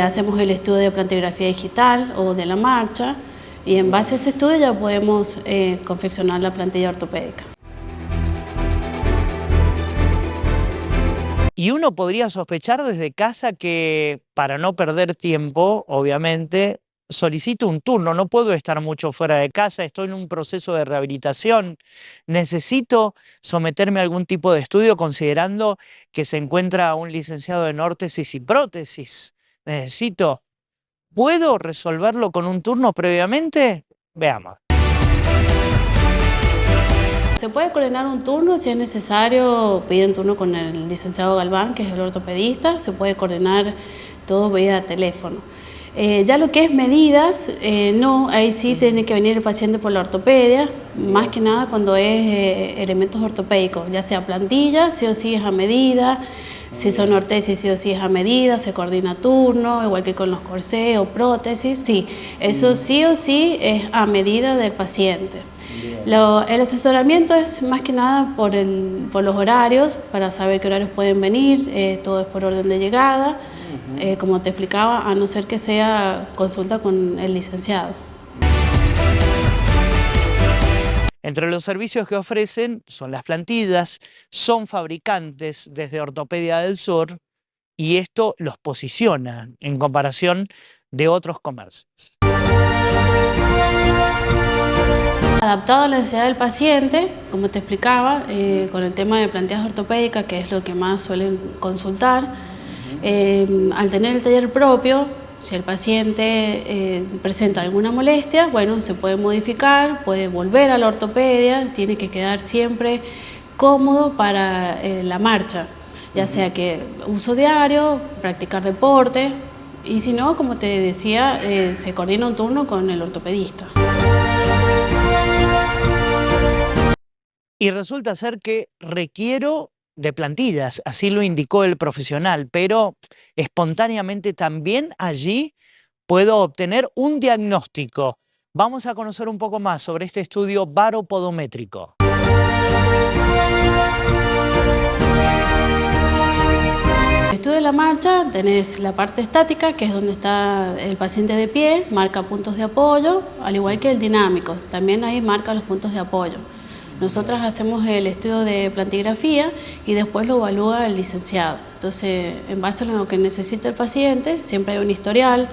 Speaker 10: hacemos el estudio de plantigrafía digital o de la marcha y en base a ese estudio ya podemos confeccionar la plantilla ortopédica.
Speaker 1: Y uno podría sospechar desde casa que, para no perder tiempo, obviamente, solicito un turno, no puedo estar mucho fuera de casa, estoy en un proceso de rehabilitación, necesito someterme a algún tipo de estudio considerando que se encuentra un licenciado en órtesis y prótesis. ¿Puedo resolverlo con un turno previamente? Veamos.
Speaker 10: Se puede coordinar un turno, si es necesario, piden turno con el licenciado Galván, que es el ortopedista, se puede coordinar todo vía teléfono. Ya lo que es medidas, no, ahí sí tiene que venir el paciente por la ortopedia, más que nada cuando es elementos ortopédicos, ya sea plantilla, sí o sí es a medida, si son ortesis, sí o sí es a medida, se coordina turno, igual que con los corsés o prótesis, sí, eso sí o sí es a medida del paciente. El asesoramiento es más que nada por los horarios, para saber qué horarios pueden venir, todo es por orden de llegada. Como te explicaba, a no ser que sea consulta con el licenciado.
Speaker 1: Entre los servicios que ofrecen son las plantillas, son fabricantes desde Ortopedia del Sur y esto los posiciona en comparación de otros comercios.
Speaker 10: Adaptado a la necesidad del paciente, como te explicaba, con el tema de plantillas ortopédicas, que es lo que más suelen consultar. Al tener el taller propio, si el paciente presenta alguna molestia, bueno, se puede modificar, puede volver a la ortopedia, tiene que quedar siempre cómodo para la marcha, ya sea que uso diario, practicar deporte, y si no, como te decía, se coordina un turno con el ortopedista.
Speaker 1: Y resulta ser que requiero de plantillas, así lo indicó el profesional, pero espontáneamente también allí puedo obtener un diagnóstico. Vamos a conocer un poco más sobre este estudio baropodométrico.
Speaker 10: El estudio de la marcha tenés la parte estática, que es donde está el paciente de pie, marca puntos de apoyo, al igual que el dinámico, también ahí marca los puntos de apoyo. Nosotras hacemos el estudio de plantigrafía y después lo evalúa el licenciado. Entonces, en base a lo que necesita el paciente, siempre hay un historial,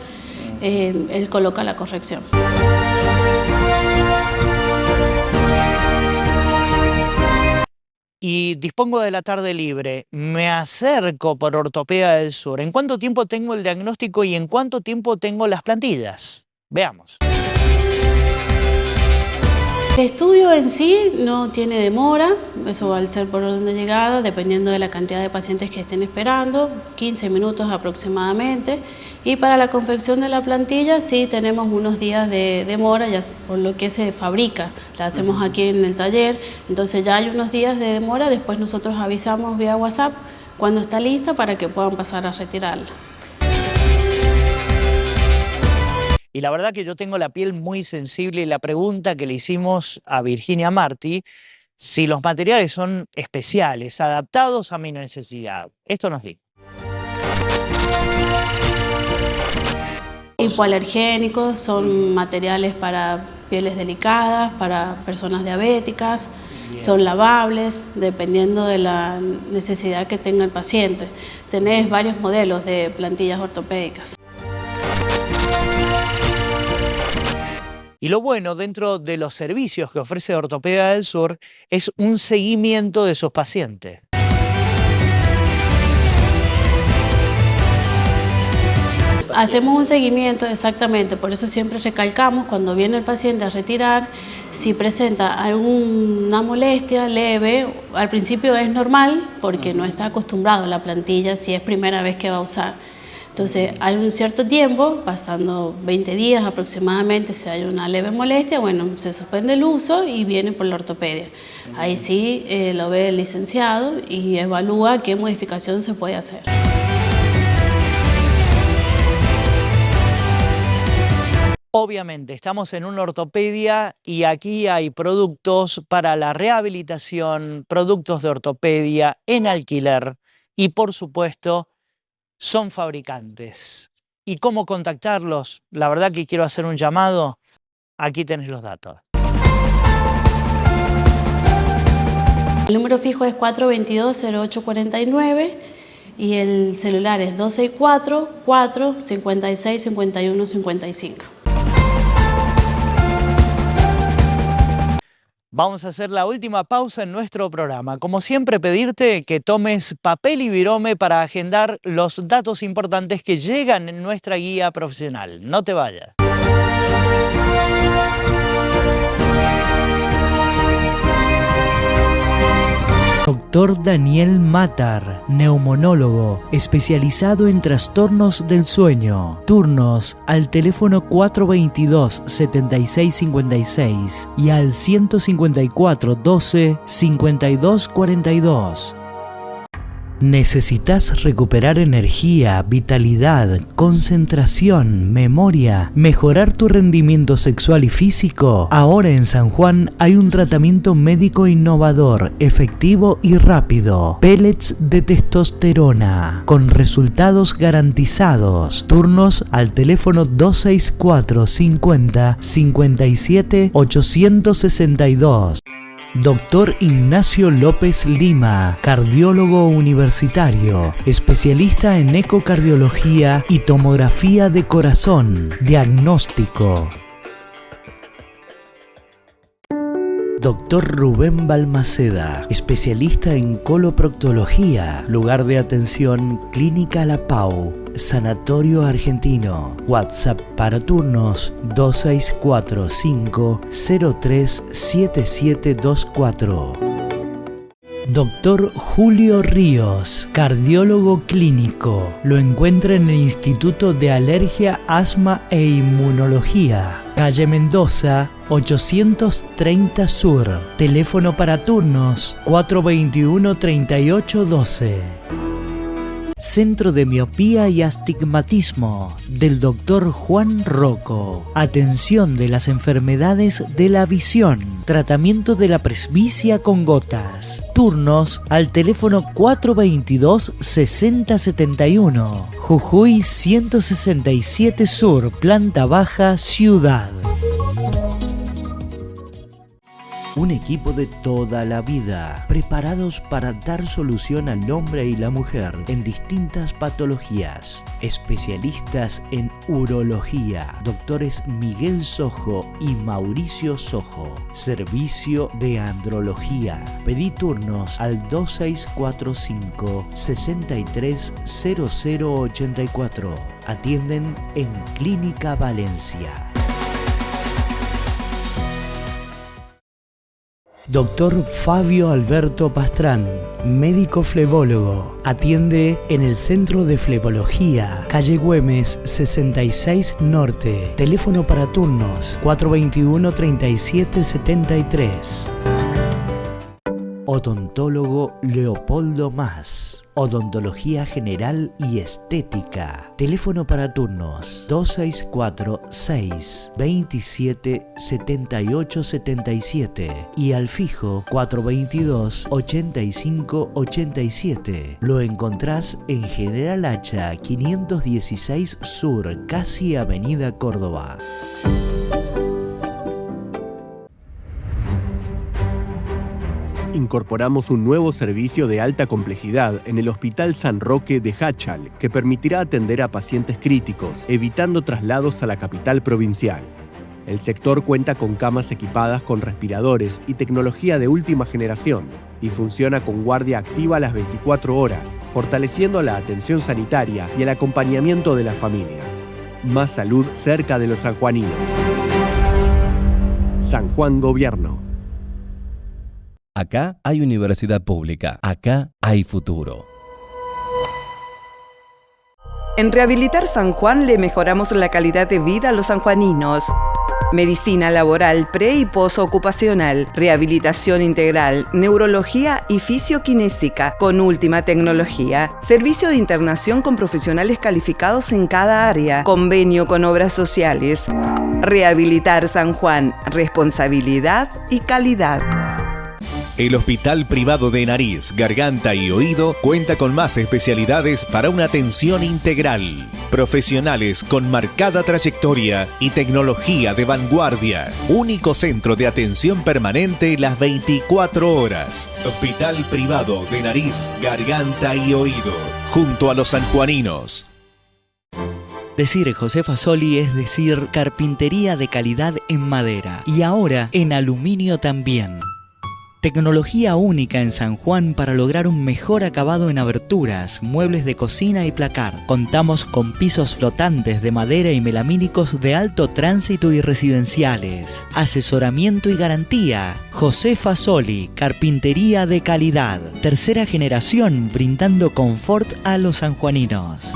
Speaker 10: él coloca la corrección.
Speaker 1: Y dispongo de la tarde libre, me acerco por Ortopedia del Sur. ¿En cuánto tiempo tengo el diagnóstico y en cuánto tiempo tengo las plantillas? Veamos.
Speaker 10: El estudio en sí no tiene demora, eso va a ser por orden de llegada, dependiendo de la cantidad de pacientes que estén esperando, 15 minutos aproximadamente. Y para la confección de la plantilla sí tenemos unos días de demora, ya por lo que se fabrica, la hacemos aquí en el taller, entonces ya hay unos días de demora, después nosotros avisamos vía WhatsApp cuando está lista para que puedan pasar a retirarla.
Speaker 1: Y la verdad que yo tengo la piel muy sensible y la pregunta que le hicimos a Virginia Martí, si los materiales son especiales, adaptados a mi necesidad. Esto nos dijo.
Speaker 10: Hipoalergénicos, son materiales para pieles delicadas, para personas diabéticas, son lavables, dependiendo de la necesidad que tenga el paciente. Tenés varios modelos de plantillas ortopédicas.
Speaker 1: Y lo bueno dentro de los servicios que ofrece Ortopedia del Sur es un seguimiento de sus pacientes.
Speaker 10: Hacemos un seguimiento exactamente, por eso siempre recalcamos cuando viene el paciente a retirar, si presenta alguna molestia leve, al principio es normal porque no está acostumbrado a la plantilla si es primera vez que va a usar. Entonces hay un cierto tiempo, pasando 20 días aproximadamente, si hay una leve molestia, bueno, se suspende el uso y viene por la ortopedia. Ahí sí lo ve el licenciado y evalúa qué modificación se puede hacer.
Speaker 1: Obviamente estamos en una ortopedia y aquí hay productos para la rehabilitación, productos de ortopedia en alquiler y por supuesto son fabricantes. ¿Y cómo contactarlos? La verdad que quiero hacer un llamado. Aquí tenés los datos.
Speaker 10: El número fijo es 422-0849 y el celular es 264-456-5155.
Speaker 1: Vamos a hacer la última pausa en nuestro programa. Como siempre, pedirte que tomes papel y virome para agendar los datos importantes que llegan en nuestra guía profesional. No te vayas.
Speaker 4: Doctor Daniel Matar, neumonólogo, especializado en trastornos del sueño. Turnos al teléfono 422-7656 y al 154-12-5242. ¿Necesitas recuperar energía, vitalidad, concentración, memoria, mejorar tu rendimiento sexual y físico? Ahora en San Juan hay un tratamiento médico innovador, efectivo y rápido. Pellets de testosterona, con resultados garantizados. Turnos al teléfono 264 50 57 862. Doctor Ignacio López Lima, cardiólogo universitario, especialista en ecocardiología y tomografía de corazón, diagnóstico. Doctor Rubén Balmaceda, especialista en coloproctología, lugar de atención Clínica La Pau, Sanatorio Argentino. WhatsApp para turnos 2645-037724. Doctor Julio Ríos, cardiólogo clínico. Lo encuentra en el Instituto de Alergia, Asma e Inmunología. calle Mendoza, 830 Sur. Teléfono para turnos 421-3812. Centro de Miopía y Astigmatismo del Dr. Juan Rocco. Atención de las enfermedades de la visión. Tratamiento de la presbicia con gotas. Turnos al teléfono 422-6071. Jujuy 167 Sur, planta baja, Ciudad. Un equipo de toda la vida, preparados para dar solución al hombre y la mujer en distintas patologías. Especialistas en urología, doctores Miguel Sojo y Mauricio Sojo. Servicio de andrología. Pedí turnos al 2645-630084. Atienden en Clínica Valencia. Doctor Fabio Alberto Pastrán, médico flebólogo. Atiende en el Centro de Flebología, calle Güemes 66 Norte. Teléfono para turnos 421-3773. Odontólogo Leopoldo Más. Odontología general y estética. Teléfono para turnos 264-627-7877 y al fijo 422-8587. Lo encontrás en General Hacha 516 Sur, casi Avenida Córdoba.
Speaker 3: Incorporamos un nuevo servicio de alta complejidad en el Hospital San Roque de Jáchal que permitirá atender a pacientes críticos, evitando traslados a la capital provincial. El sector cuenta con camas equipadas con respiradores y tecnología de última generación y funciona con guardia activa las 24 horas, fortaleciendo la atención sanitaria y el acompañamiento de las familias. Más salud cerca de los sanjuaninos. San Juan Gobierno.
Speaker 11: Acá hay universidad pública, acá hay futuro.
Speaker 7: En Rehabilitar San Juan le mejoramos la calidad de vida a los sanjuaninos. Medicina laboral pre- y posocupacional, rehabilitación integral, neurología y fisioquinésica con última tecnología. Servicio de internación con profesionales calificados en cada área. Convenio con obras sociales. Rehabilitar San Juan, responsabilidad y calidad.
Speaker 6: El Hospital Privado de Nariz, Garganta y Oído cuenta con más especialidades para una atención integral. Profesionales con marcada trayectoria y tecnología de vanguardia. Único centro de atención permanente las 24 horas. Hospital Privado de Nariz, Garganta y Oído. Junto a los sanjuaninos.
Speaker 4: Decir José Fasoli es decir carpintería de calidad en madera y ahora en aluminio también. Tecnología única en San Juan para lograr un mejor acabado en aberturas, muebles de cocina y placar. Contamos con pisos flotantes de madera y melamínicos de alto tránsito y residenciales. Asesoramiento y garantía. José Fasoli, carpintería de calidad. Tercera generación brindando confort a los sanjuaninos.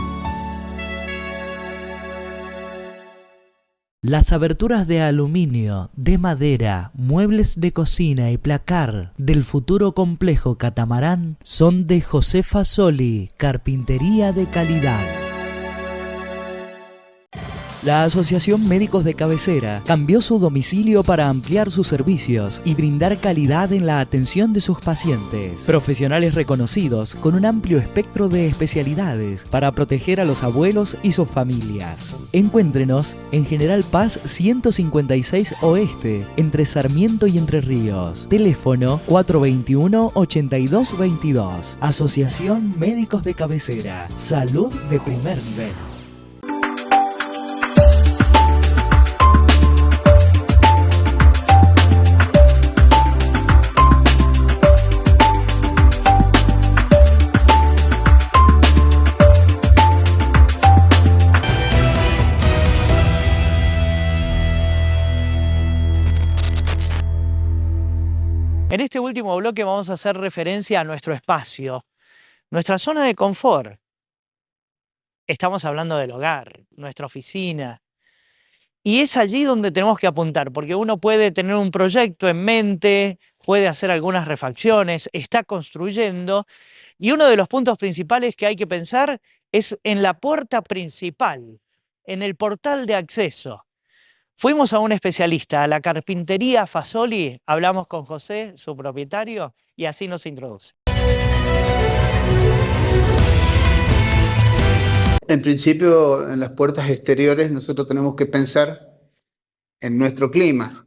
Speaker 4: Las aberturas de aluminio, de madera, muebles de cocina y placar del futuro complejo Catamarán son de José Fasoli, carpintería de calidad. La Asociación Médicos de Cabecera cambió su domicilio para ampliar sus servicios y brindar calidad en la atención de sus pacientes. Profesionales reconocidos con un amplio espectro de especialidades para proteger a los abuelos y sus familias. Encuéntrenos en General Paz 156 Oeste, entre Sarmiento y Entre Ríos. Teléfono 421-8222. Asociación Médicos de Cabecera. Salud de primer nivel.
Speaker 1: En este último bloque vamos a hacer referencia a nuestro espacio, nuestra zona de confort. Estamos hablando del hogar, nuestra oficina, Y es allí donde tenemos que apuntar, porque uno puede tener un proyecto en mente, puede hacer algunas refacciones, está construyendo, y uno de los puntos principales que hay que pensar es en la puerta principal, en el portal de acceso. Fuimos a un especialista, a la carpintería Fasoli, hablamos con José, su propietario, y así nos introduce.
Speaker 12: En principio, en las puertas exteriores nosotros tenemos que pensar en nuestro clima,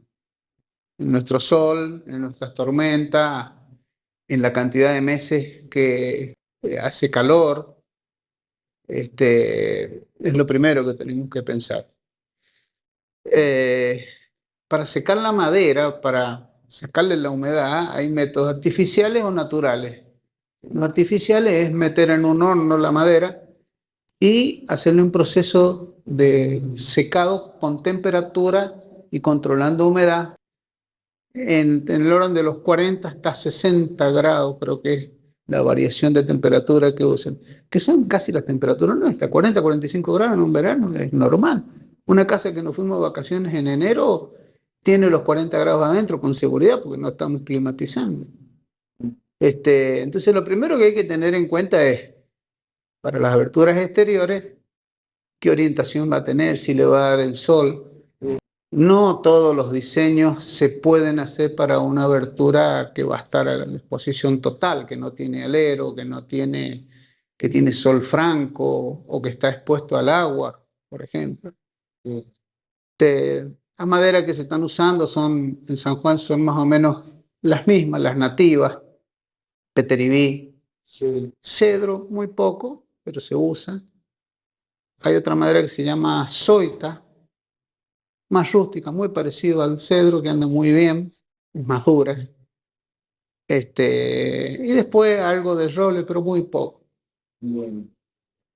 Speaker 12: en nuestro sol, en nuestras tormentas, en la cantidad de meses que hace calor. Es lo primero que tenemos que pensar. Para secar la madera, para sacarle la humedad, hay métodos artificiales o naturales. Los artificiales es meter en un horno la madera y hacerle un proceso de secado con temperatura y controlando humedad en el orden de los 40 hasta 60 grados, creo que es la variación de temperatura que usan, que son casi las temperaturas nuestras, 40, 45 grados en un verano, es normal. Una casa que nos fuimos de vacaciones en enero tiene los 40 grados adentro con seguridad porque no estamos climatizando. Entonces lo primero que hay que tener en cuenta es, para las aberturas exteriores, qué orientación va a tener, si le va a dar el sol. No todos los diseños se pueden hacer para una abertura que va a estar a la exposición total, que no tiene alero, que tiene sol franco o que está expuesto al agua, por ejemplo. Las maderas que se están usando en San Juan son más o menos las mismas, las nativas, peteribí, cedro, muy poco, pero se usa. Hay otra madera que se llama zoita, más rústica, muy parecido al cedro, que anda muy bien, es más dura. Y después algo de roble, pero muy poco.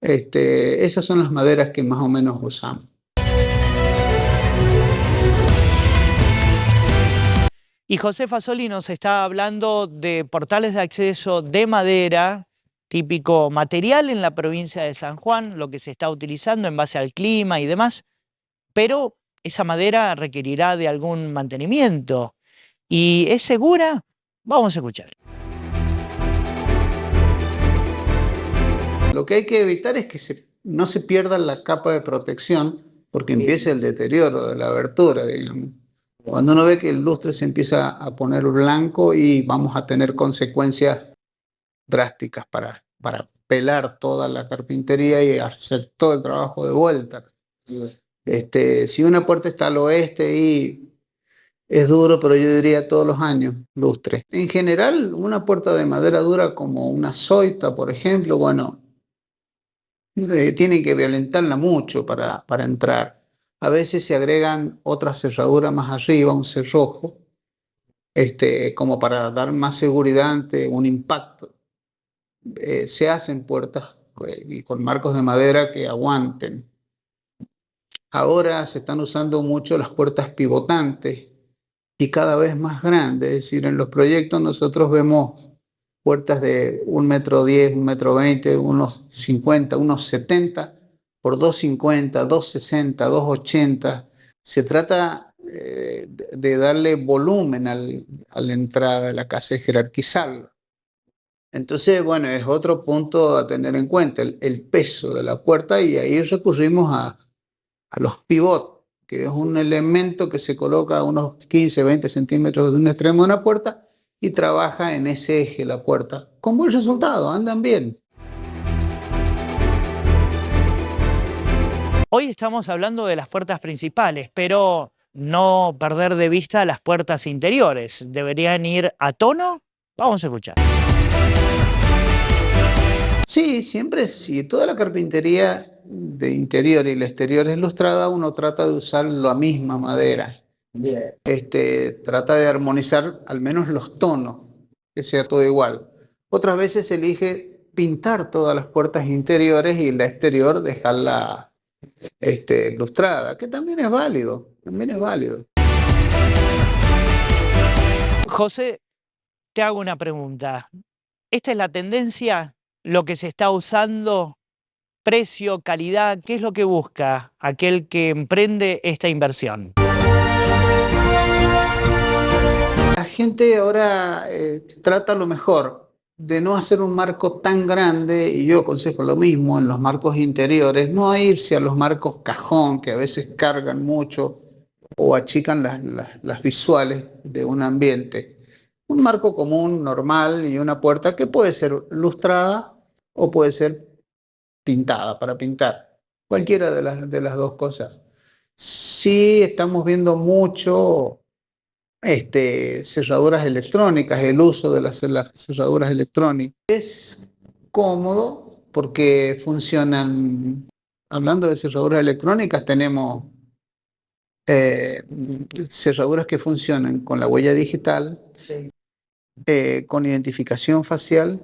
Speaker 12: Esas son las maderas que más o menos usamos.
Speaker 1: Y José Fasoli nos está hablando de portales de acceso de madera, típico material en la provincia de San Juan, lo que se está utilizando en base al clima y demás, pero esa madera requerirá de algún mantenimiento. ¿Y es segura? Vamos a escuchar.
Speaker 12: Lo que hay que evitar es que no se pierda la capa de protección porque empieza el deterioro de la abertura, digamos. Cuando uno ve que el lustre se empieza a poner blanco y vamos a tener consecuencias drásticas para pelar toda la carpintería y hacer todo el trabajo de vuelta. Si una puerta está al oeste y es duro, pero yo diría todos los años, lustre. En general, una puerta de madera dura como una zoita, por ejemplo, bueno, tienen que violentarla mucho para entrar. A veces se agregan otra cerradura más arriba, un cerrojo, como para dar más seguridad ante un impacto. Se hacen puertas y con marcos de madera que aguanten. Ahora se están usando mucho las puertas pivotantes y cada vez más grandes. Es decir, en los proyectos nosotros vemos puertas de 1,10 m, 1,20 m, unos 50, unos 70 por 2,50, 2,60, 2,80. Se trata de darle volumen a la entrada de la casa y jerarquizarlo. Entonces, bueno, es otro punto a tener en cuenta, el peso de la puerta, y ahí recurrimos a los pivots, que es un elemento que se coloca a unos 15, 20 centímetros de un extremo de una puerta y trabaja en ese eje la puerta. Con buen resultado, andan bien.
Speaker 1: Hoy estamos hablando de las puertas principales, pero no perder de vista las puertas interiores. ¿Deberían ir a tono? Vamos a escuchar.
Speaker 12: Sí, siempre sí. Toda la carpintería de interior y la exterior es lustrada, uno trata de usar la misma madera. Trata de armonizar al menos los tonos, que sea todo igual. Otras veces se elige pintar todas las puertas interiores y la exterior dejarla lustrada, que también es válido,
Speaker 1: José, te hago una pregunta. ¿Esta es la tendencia, lo que se está usando precio, calidad, ¿qué es lo que busca aquel que emprende esta inversión?
Speaker 12: La gente ahora trata lo mejor de no hacer un marco tan grande, y yo aconsejo lo mismo en los marcos interiores, no irse a los marcos cajón que a veces cargan mucho o achican las visuales de un ambiente. Un marco común, normal, y una puerta que puede ser lustrada o puede ser pintada para pintar. Cualquiera de las dos cosas. Sí estamos viendo mucho cerraduras electrónicas, el uso de las cerraduras electrónicas. Es cómodo porque funcionan. Hablando de cerraduras electrónicas, tenemos cerraduras que funcionan con la huella digital, sí, con identificación facial,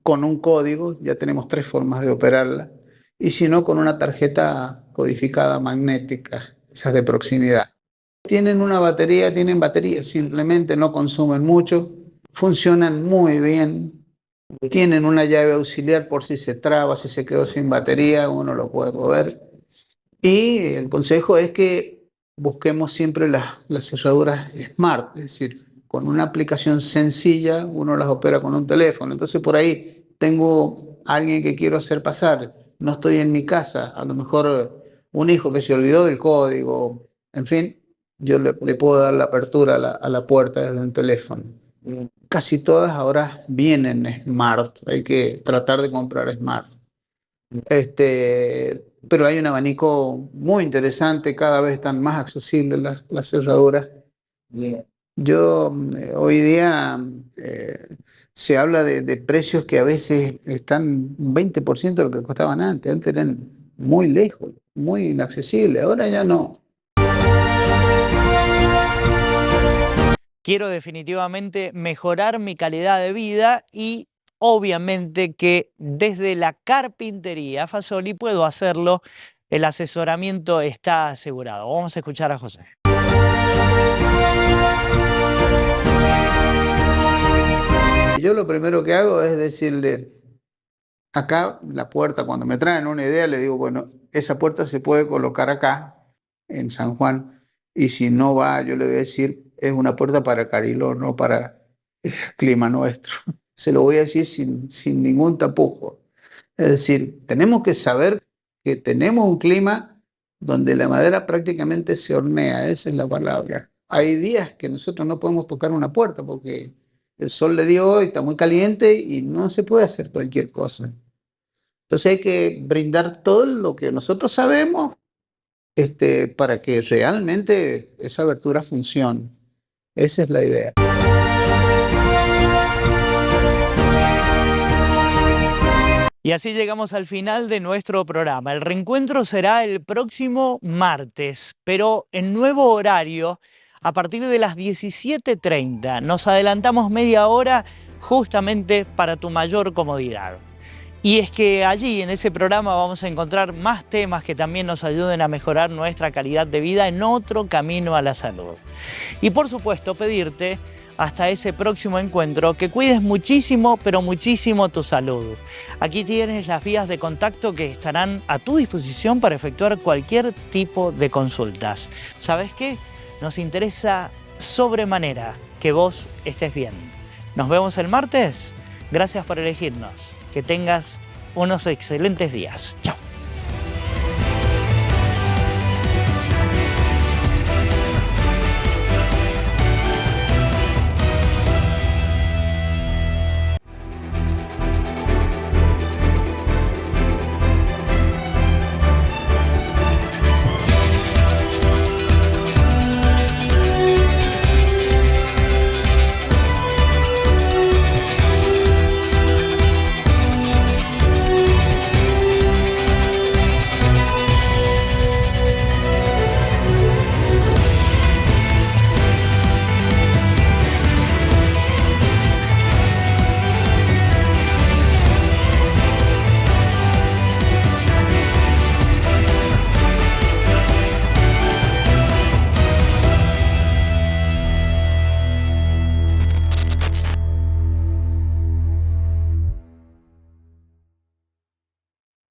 Speaker 12: con un código, ya tenemos 3 formas de operarla, y si no, con una tarjeta codificada magnética, esas de proximidad. Tienen batería, simplemente no consumen mucho, funcionan muy bien, tienen una llave auxiliar por si se traba, si se quedó sin batería, uno lo puede mover. Y el consejo es que busquemos siempre las cerraduras smart, es decir, con una aplicación sencilla uno las opera con un teléfono. Entonces por ahí tengo a alguien que quiero hacer pasar, no estoy en mi casa, a lo mejor un hijo que se olvidó del código, en fin, yo le puedo dar la apertura a la puerta desde un teléfono. Casi todas ahora vienen smart, hay que tratar de comprar smart. Pero hay un abanico muy interesante, cada vez están más accesibles las cerraduras. Yo hoy día se habla de precios que a veces están un 20% de lo que costaban antes. Antes eran muy lejos, muy inaccesibles, ahora ya no.
Speaker 1: Quiero definitivamente mejorar mi calidad de vida y obviamente que desde la carpintería Fasoli puedo hacerlo. El asesoramiento está asegurado. Vamos a escuchar a José.
Speaker 12: Yo lo primero que hago es decirle, acá la puerta, cuando me traen una idea, le digo, bueno, esa puerta se puede colocar acá, en San Juan, y si no va, yo le voy a decir, es una puerta para Cariló, no para el clima nuestro. Se lo voy a decir sin ningún tapujo. Es decir, tenemos que saber que tenemos un clima donde la madera prácticamente se hornea, esa es la palabra. Hay días que nosotros no podemos tocar una puerta porque el sol le dio y está muy caliente y no se puede hacer cualquier cosa. Entonces hay que brindar todo lo que nosotros sabemos para que realmente esa abertura funcione. Esa es la idea.
Speaker 1: Y así llegamos al final de nuestro programa. El reencuentro será el próximo martes, pero en nuevo horario, a partir de las 17:30. Nos adelantamos media hora justamente para tu mayor comodidad. Y es que allí, en ese programa, vamos a encontrar más temas que también nos ayuden a mejorar nuestra calidad de vida en otro camino a la salud. Y por supuesto, pedirte hasta ese próximo encuentro que cuides muchísimo, pero muchísimo tu salud. Aquí tienes las vías de contacto que estarán a tu disposición para efectuar cualquier tipo de consultas. ¿Sabes qué? Nos interesa sobremanera que vos estés bien. Nos vemos el martes. Gracias por elegirnos. Que tengas unos excelentes días. Chao.